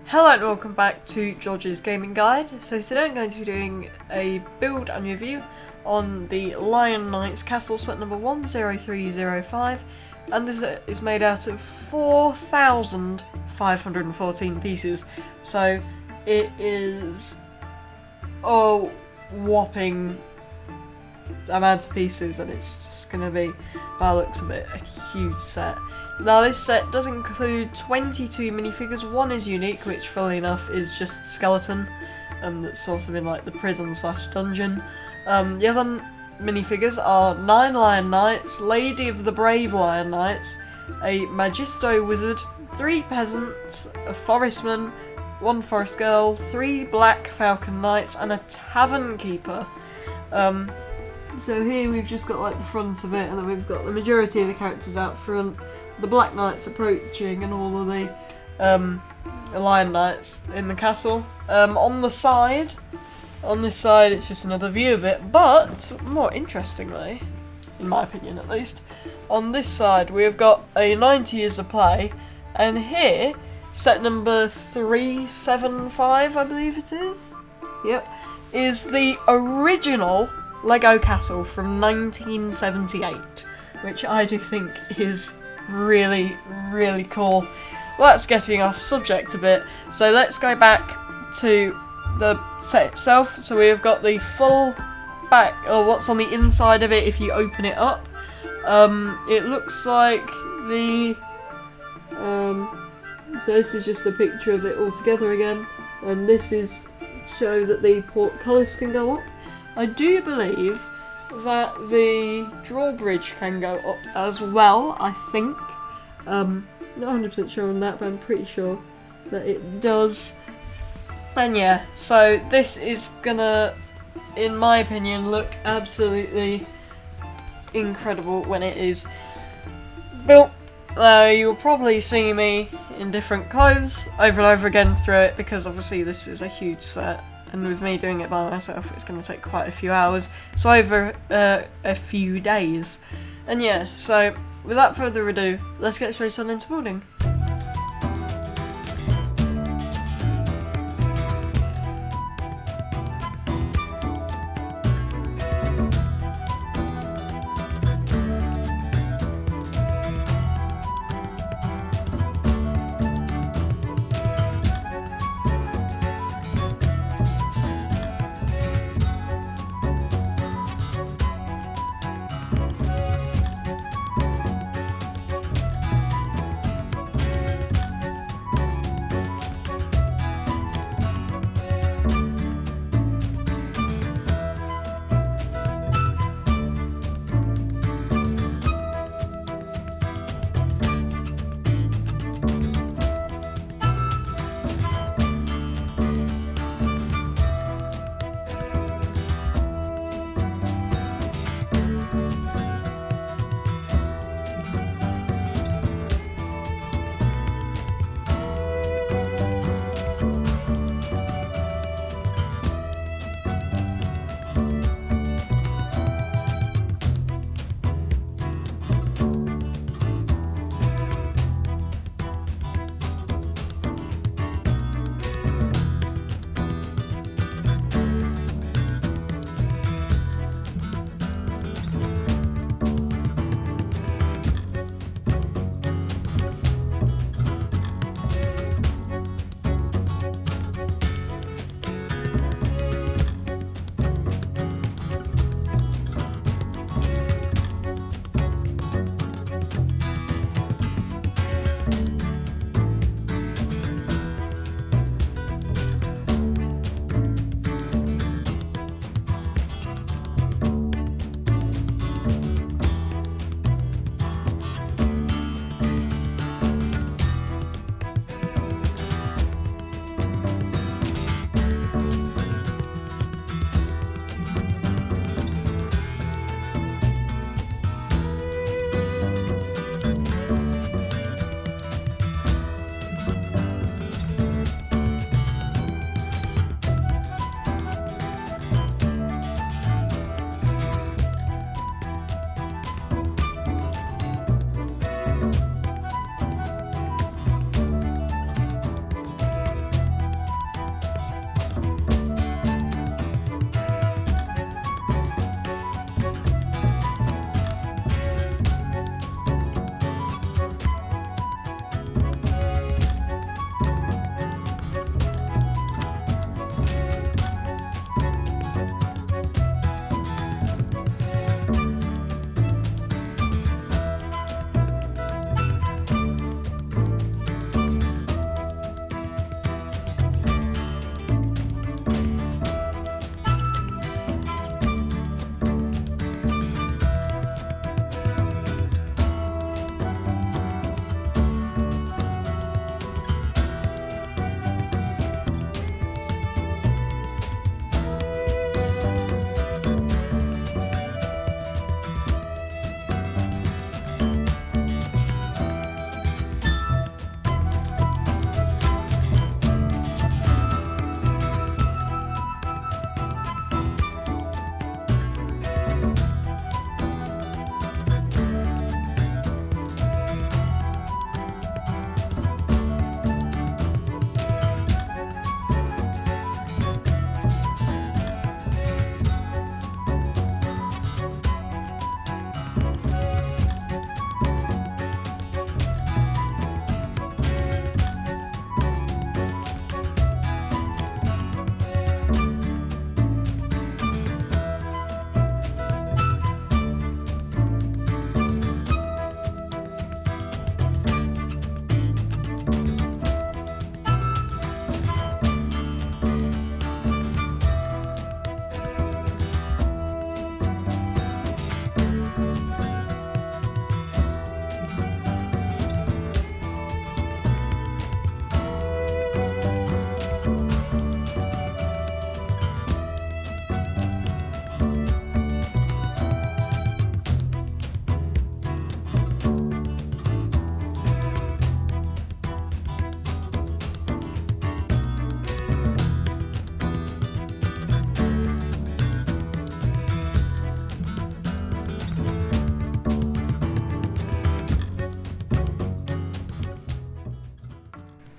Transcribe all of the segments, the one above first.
Hello and welcome back to Georgesgamingguide. So today I'm going to be doing a build and review on the Lion Knights Castle set number 10305, and this is made out of 4,514 pieces. So it is a whopping amount of pieces, and it's just going to be, by the looks of it, a huge set. Now this set does include 22 minifigures. One is unique, which funnily enough is just skeleton, that's sort of in like the prison / dungeon. The other minifigures are 9 Lion Knights, Lady of the Brave Lion Knights, a Majisto Wizard, 3 peasants, a forestman, 1 forest girl, 3 black falcon knights, and a Tavern Keeper. So here we've just got like the front of it, and then we've got the majority of the characters out front, the Black Knights approaching, and all of the Lion Knights in the castle. On this side it's just another view of it, but more interestingly, in my opinion at least, on this side we have got a 90 years of play, and here, set number 375 I believe it is, yep, is the original Lego castle from 1978, which I do think is really, really cool. Well, that's getting off subject a bit, so let's go back to the set itself. So we have got the full back, or what's on the inside of it if you open it up. It looks like the so this is just a picture of it all together again, and this is show that the portcullises can go up. I do believe that the drawbridge can go up as well, I think. Not 100% sure on that, but I'm pretty sure that it does. And yeah, so this is gonna, in my opinion, look absolutely incredible when it is built. You'll probably see me in different clothes over and over again through it, because obviously this is a huge set. And with me doing it by myself, it's going to take quite a few hours, so over a few days. And yeah, so without further ado, let's get straight on into building.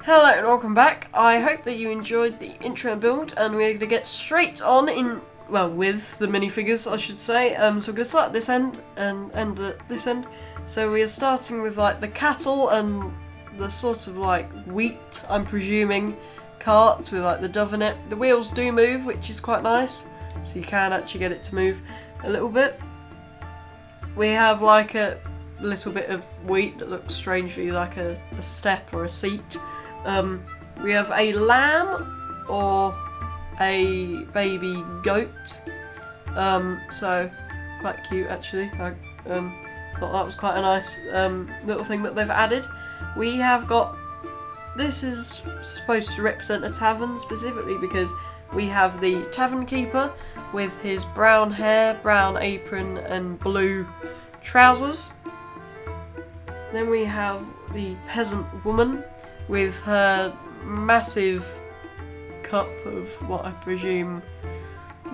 Hello and welcome back. I hope that you enjoyed the intro build, and we're going to get straight on with the minifigures, I should say. So we're going to start at this end and end at this end. So we are starting with like the cattle and the sort of like wheat, I'm presuming, carts with like the dove in it. The wheels do move, which is quite nice, so you can actually get it to move a little bit. We have like a little bit of wheat that looks strangely like a step or a seat. We have a lamb or a baby goat, so quite cute actually. I thought that was quite a nice little thing that they've added. We have got, this is supposed to represent a tavern specifically because we have the Tavern Keeper with his brown hair, brown apron and blue trousers. Then we have the peasant woman with her massive cup of what I presume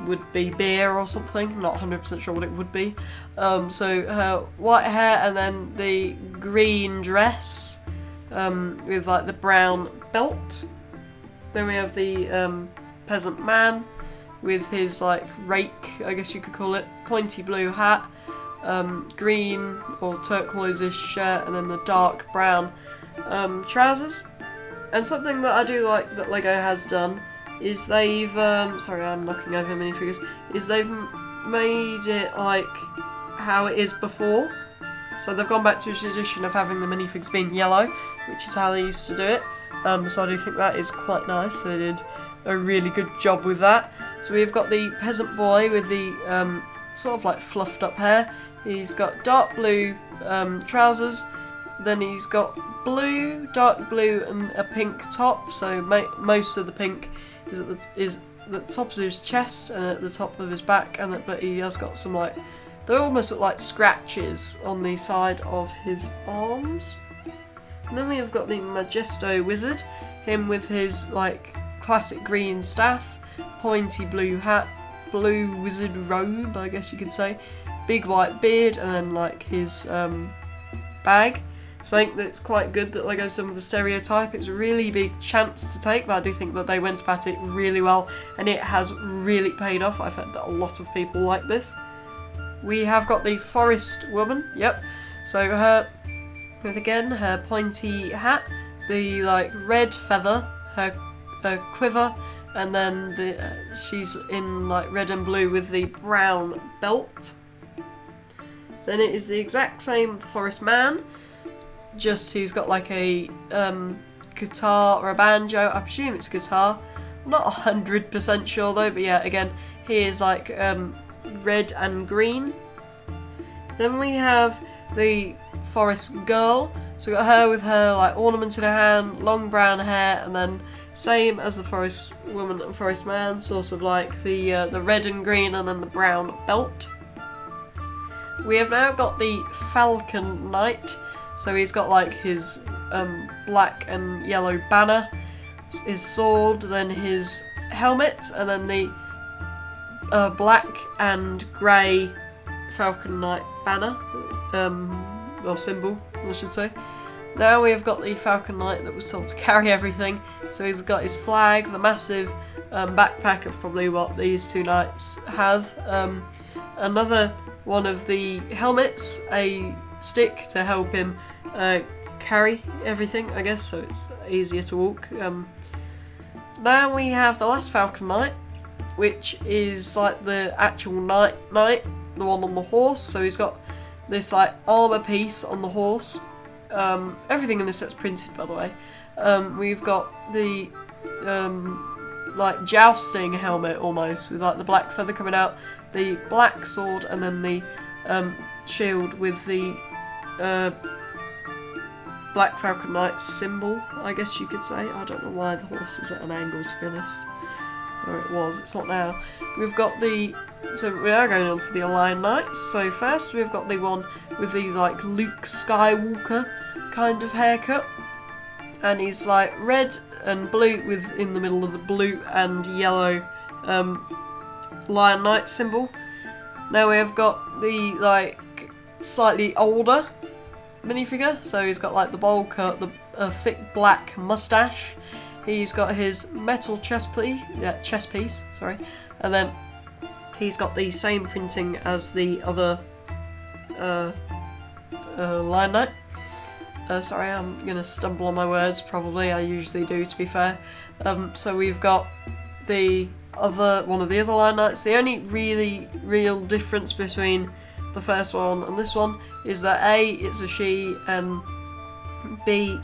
would be beer or something, not 100% sure what it would be. So her white hair and then the green dress with like the brown belt. Then we have the peasant man with his like rake, I guess you could call it, pointy blue hat, green or turquoise-ish shirt, and then the dark brown trousers. And something that I do like that LEGO has done is they've sorry, I'm knocking over minifigures, is they've made it like how it is before. So they've gone back to a tradition of having the minifigs being yellow, which is how they used to do it. So I do think that is quite nice. They did a really good job with that. So we've got the peasant boy with the sort of like fluffed up hair. He's got dark blue trousers, then he's got blue, dark blue and a pink top, so most of the pink is at the top of his chest and at the top of his back, but he has got some like, they almost look like scratches on the side of his arms. And then we have got the Majisto Wizard, him with his like classic green staff, pointy blue hat, blue wizard robe, I guess you could say, big white beard, and then like his bag. So I think that it's quite good that LEGO's done with the stereotype. It's a really big chance to take, but I do think that they went about it really well, and it has really paid off. I've heard that a lot of people like this. We have got the forest woman, yep. So her, with again her pointy hat, the like red feather, her quiver, and then she's in like red and blue with the brown belt. Then it is the exact same forest man, just he's got like a guitar or a banjo. I presume it's a guitar. I'm not 100% sure though, but yeah, again, he is like red and green. Then we have the forest girl. So we got her with her like ornament in her hand, long brown hair, and then same as the forest woman and forest man, sort of like the red and green and then the brown belt. We have now got the falcon knight. So he's got like his black and yellow banner, his sword, then his helmet, and then the black and grey falcon knight banner, or symbol, I should say. Now we have got the falcon knight that was told to carry everything. So he's got his flag, the massive backpack of probably what these two knights have, another one of the helmets, a stick to help him carry everything, I guess, so it's easier to walk. Now we have the last falcon knight, which is like the actual knight, the one on the horse. So he's got this like armour piece on the horse. Everything in this set's printed, by the way. We've got the like jousting helmet almost, with like the black feather coming out, the black sword, and then the shield with the Black Falcon Knight symbol, I guess you could say. I don't know why the horse is at an angle, to be honest. Or it was, it's not now. We've got the, so we're now going on to the Aligned Knights. So first we've got the one with the like Luke Skywalker kind of haircut. And he's like red and blue with in the middle of the blue and yellow Lion Knight symbol. Now we have got the like slightly older minifigure, so he's got like the bowl cut, the a thick black mustache. He's got his metal chest piece, sorry, and then he's got the same printing as the other Lion Knight. Sorry, I'm gonna stumble on my words, probably. I usually do, to be fair. So we've got one of the other Lion Knights. The only real difference between the first one and this one is that A, it's a she, and B,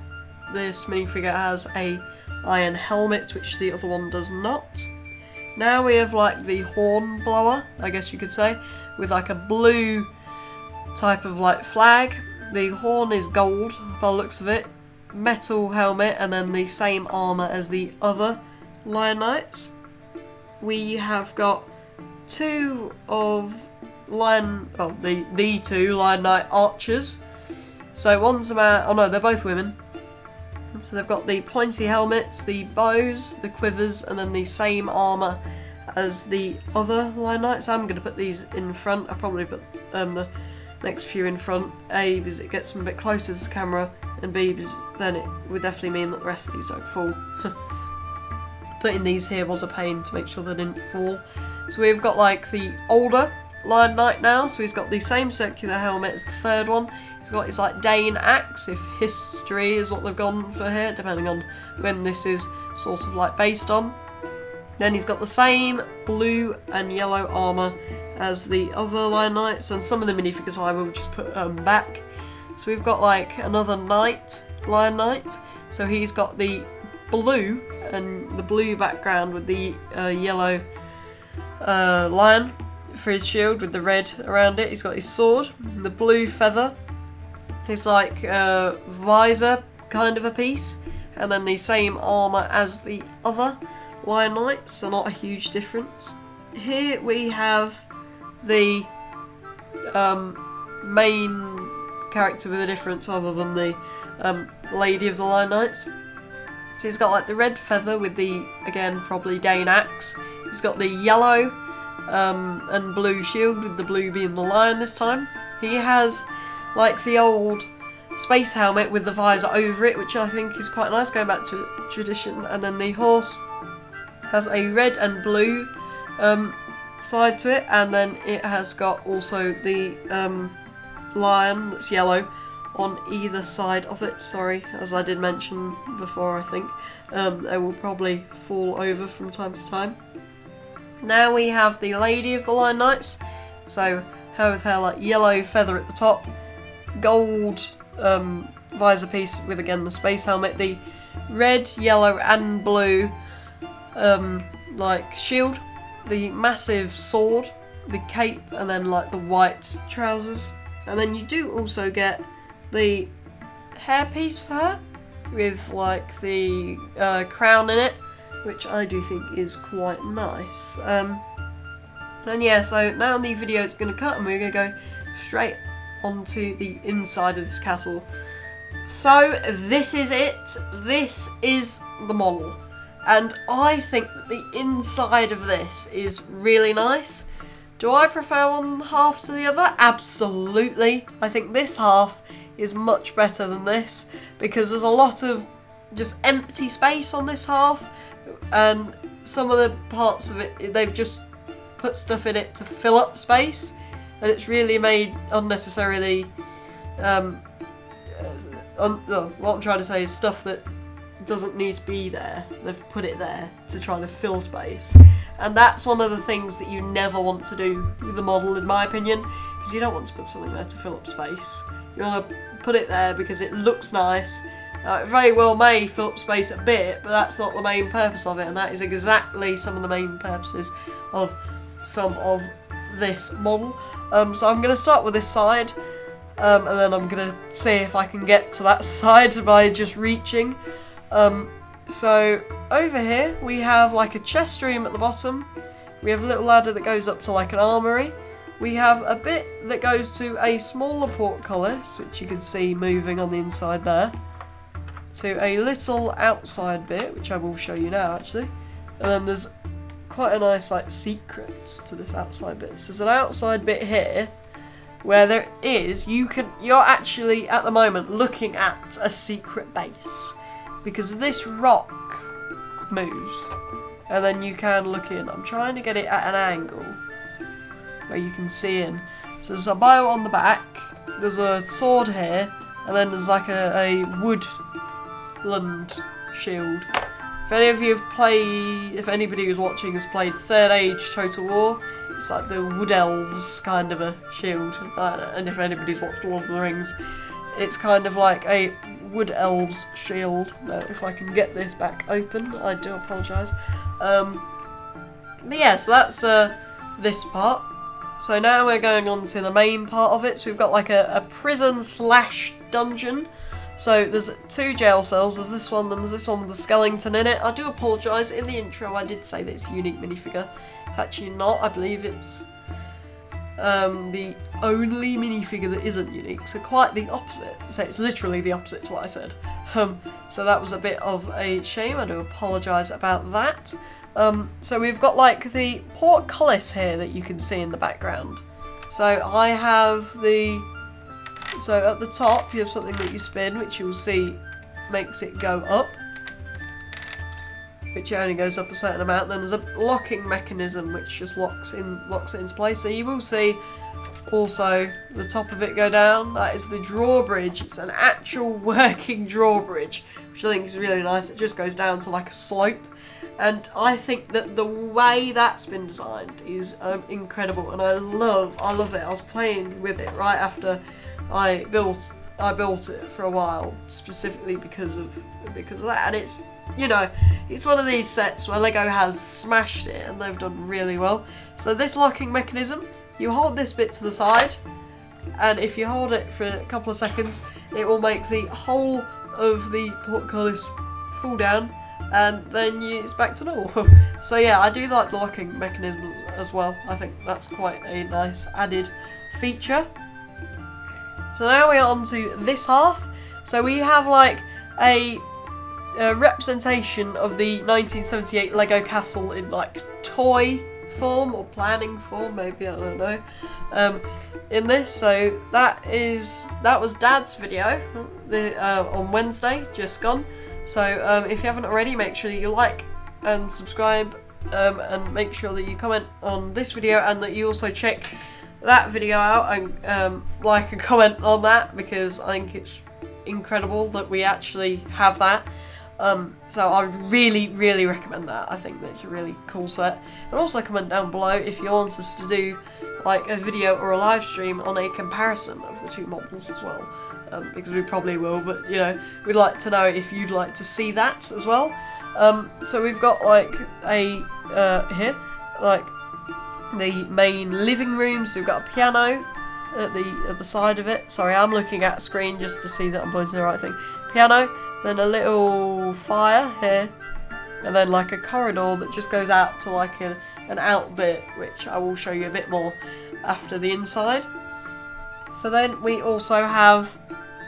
this minifigure has a iron helmet, which the other one does not. Now we have like the horn blower, I guess you could say, with like a blue type of like flag. The horn is gold by the looks of it, metal helmet, and then the same armour as the other Lion Knights. We have got two of the two Lion Knight archers. So one's a man, oh no, they're both women. So they've got the pointy helmets, the bows, the quivers, and then the same armour as the other Lion Knights. I'm going to put these in front. I'll probably put the next few in front. A, because it gets them a bit closer to the camera, and B, because then it would definitely mean that the rest of these don't fall. Putting these here was a pain to make sure they didn't fall. So we've got like the older Lion Knight now, so he's got the same circular helmet as the third one. He's got his like Dane axe, if history is what they've gone for here, depending on when this is sort of like based on. Then he's got the same blue and yellow armour as the other Lion Knights, and some of the minifigures I will just put back. So we've got like another Lion Knight, so he's got the blue and the blue background with the yellow lion for his shield with the red around it. He's got his sword, the blue feather, his like visor kind of a piece, and then the same armour as the other Lion Knights, so not a huge difference. Here we have the main character with a difference other than the lady of the Lion Knights. So he's got like the red feather with the, again, probably Dane axe. He's got the yellow and blue shield, with the blue being the lion this time. He has like the old space helmet with the visor over it, which I think is quite nice, going back to tradition. And then the horse has a red and blue side to it, and then it has got also the lion that's yellow on either side of it. Sorry, as I did mention before, I think they will probably fall over from time to time. Now we have the lady of the Lion Knights, so her with her like yellow feather at the top, gold visor piece with again the space helmet, the red, yellow and blue like shield, the massive sword, the cape, and then like the white trousers. And then you do also get the hairpiece for her with like the crown in it, which I do think is quite nice. And yeah, so now the video is going to cut and we're going to go straight onto the inside of this castle. So this is it. This is the model. And I think that the inside of this is really nice. Do I prefer one half to the other? Absolutely. I think this half is much better than this, because there's a lot of just empty space on this half, and some of the parts of it, they've just put stuff in it to fill up space, and it's really made unnecessarily what I'm trying to say is stuff that doesn't need to be there. They've put it there to try to fill space, and that's one of the things that you never want to do with the model, in my opinion, because you don't want to put something there to fill up space. You want to put it there because it looks nice. It very well may fill up space a bit, but that's not the main purpose of it, and that is exactly some of the main purposes of some of this model. So I'm going to start with this side, and then I'm going to see if I can get to that side by just reaching. So over here we have like a chest room at the bottom. We have a little ladder that goes up to like an armoury. We have a bit that goes to a smaller portcullis, which you can see moving on the inside there, to a little outside bit, which I will show you now actually. And then there's quite a nice like secret to this outside bit. So there's an outside bit here, where there is, you're actually at the moment looking at a secret base, because this rock moves, and then you can look in. I'm trying to get it at an angle where you can see in. So there's a bow on the back, there's a sword here, and then there's like a woodland shield. If any of you have played, if anybody who's watching has played Third Age Total War, it's like the Wood Elves kind of a shield. And if anybody's watched Lord of the Rings, it's kind of like a Wood Elves shield. Now, if I can get this back open, I do apologise. But yeah, so that's this part. So now we're going on to the main part of it. So we've got like a prison / dungeon. So there's 2 jail cells, there's this one, then there's this one with the skeleton in it. I do apologise, in the intro I did say that it's a unique minifigure. It's actually not, I believe it's the only minifigure that isn't unique, so quite the opposite. So it's literally the opposite to what I said. So that was a bit of a shame, I do apologise about that. So we've got like the portcullis here that you can see in the background. So I have so at the top you have something that you spin, which you'll see makes it go up, which only goes up a certain amount. Then there's a locking mechanism which just locks it into place. So you will see also the top of it go down. That is the drawbridge. It's an actual working drawbridge, which I think is really nice. It just goes down to like a slope. And I think that the way that's been designed is incredible, and I love it. I was playing with it right after I built it for a while, specifically because of that. And it's, you know, it's one of these sets where Lego has smashed it and they've done really well. So this locking mechanism, you hold this bit to the side, and if you hold it for a couple of seconds, it will make the whole of the portcullis fall down, and then it's back to normal. So yeah, I do like the locking mechanism as well. I think that's quite a nice added feature. So now we're on to this half. So we have like a representation of the 1978 Lego castle in like toy form or planning form, maybe, I don't know. In this, so that was Dad's video on Wednesday, just gone. So if you haven't already, make sure that you like and subscribe, and make sure that you comment on this video, and that you also check that video out and like and comment on that, because I think it's incredible that we actually have that. So I really recommend that. I think that it's a really cool set. And also comment down below if you want us to do like a video or a live stream on a comparison of the 2 models as well, because we probably will, but you know, we'd like to know if you'd like to see that as well. So we've got like a here, like the main living room. So we've got a piano at the side of it. Sorry, I'm looking at a screen just to see that I'm pointing to the right thing. Piano, then a little fire here, and then like a corridor that just goes out to like an out bit, which I will show you a bit more after the inside. So then we also have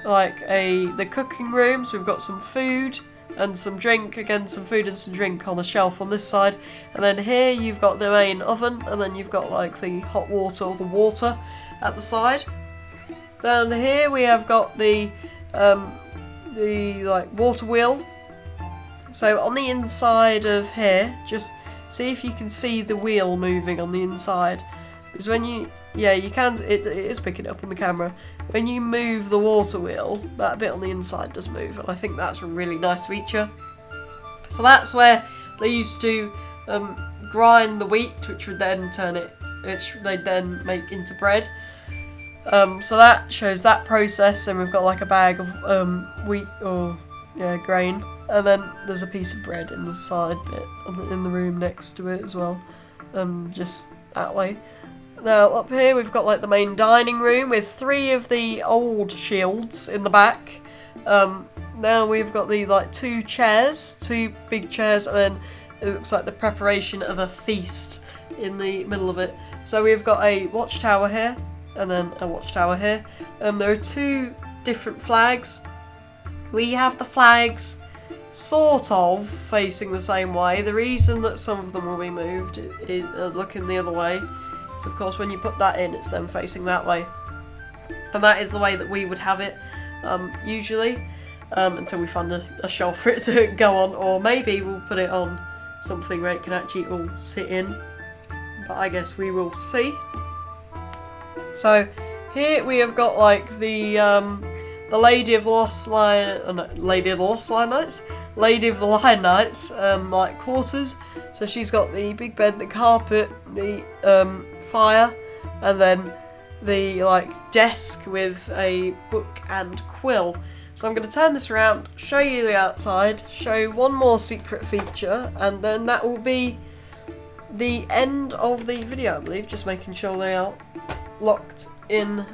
like the cooking room. So we've got some food and some drink, again some food and some drink on a shelf on this side, and then here you've got the main oven, and then you've got like the hot water or the water at the side. Then here we have got the like water wheel. So on the inside of here, just see if you can see the wheel moving on the inside, because when you can, it is picking it up on the camera. When you move the water wheel, that bit on the inside does move, and I think that's a really nice feature. So that's where they used to grind the wheat, which would then which they'd then make into bread. So that shows that process, and we've got like a bag of wheat or grain, and then there's a piece of bread in the side bit in the room next to it as well, just that way. Now up here we've got like the main dining room with 3 of the old shields in the back. Now we've got the like 2 big chairs, and then it looks like the preparation of a feast in the middle of it. So we've got a watchtower here, and then a watchtower here. There are 2 different flags. We have the flags sort of facing the same way. The reason that some of them will be moved is looking the other way. So of course when you put that in, it's then facing that way. and that is the way that we would have it usually, until we find a shelf for it to go on, or maybe we'll put it on something where it can actually all sit in, but I guess we will see. So here we have got like the Lady of the Lost Lion, Lady of the Lost Lion Knights, Lady of the Lion Knights, like quarters. So she's got the big bed, the carpet, the fire, and then the like desk with a book and quill. So I'm going to turn this around, show you the outside, show you one more secret feature, and then that will be the end of the video, I believe. Just making sure they are locked in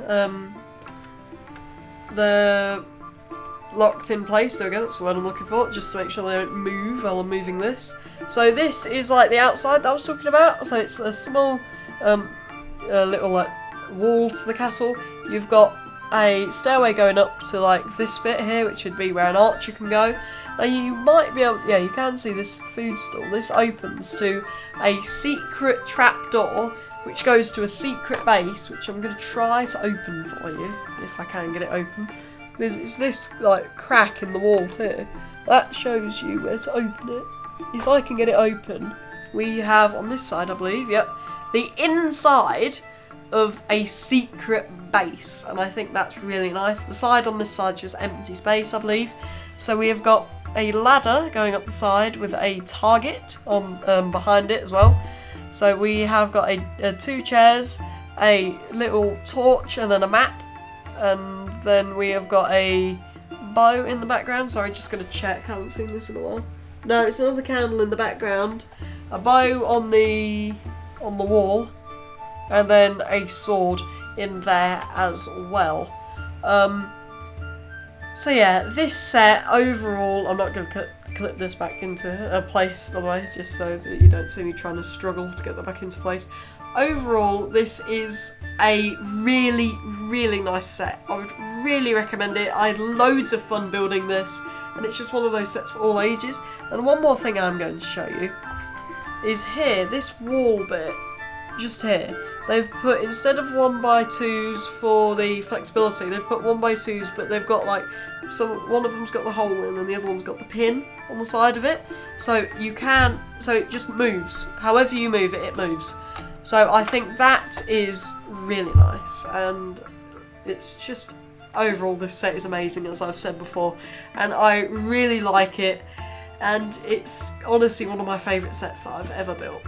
place. There we go, that's what I'm looking for, just to make sure they don't move while I'm moving this. So this is like the outside that I was talking about. So it's a small little like wall to the castle. You've got a stairway going up to like this bit here, which would be where an archer can go. Now you might be able, yeah, you can see this food stall. This opens to a secret trapdoor, which goes to a secret base, which I'm going to try to open for you, if I can get it open. It's this like crack in the wall here. That shows you where to open it. If I can get it open, we have on this side, I believe, yep, the inside of a secret base, and I think that's really nice. The side on this side is just empty space, I believe. So we have got a ladder going up the side with a target on behind it as well. So we have got a 2 chairs, a little torch, and then a map, and then we have got a bow in the background. Sorry, just going to check. Haven't seen this in a while. No, it's another candle in the background, a bow on the wall, and then a sword in there as well. So yeah, this set overall, I'm not going to clip this back into a place, by the way, just so that you don't see me trying to struggle to get that back into place. Overall, this is a really, really nice set. I would really recommend it. I had loads of fun building this, and it's just one of those sets for all ages. And one more thing I'm going to show you is here, this wall bit, just here. They've put, instead of 1x2s for the flexibility, they've put 1x2s, but they've got like, one of them's got the hole in and the other one's got the pin on the side of it. So you can, so it just moves. However you move it, it moves. So I think that is really nice, and it's just, overall this set is amazing, as I've said before, and I really like it, and it's honestly one of my favourite sets that I've ever built.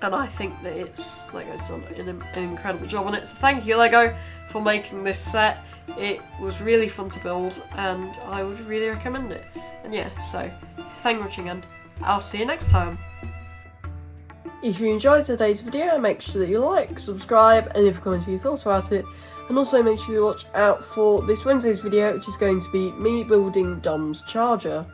And I think that LEGO's done an incredible job on it. So thank you, LEGO, for making this set. It was really fun to build, and I would really recommend it. And yeah, so thank you for watching, and I'll see you next time. If you enjoyed today's video, make sure that you like, subscribe, and leave a comment your thoughts about it. And also make sure you watch out for this Wednesday's video, which is going to be me building Dom's charger.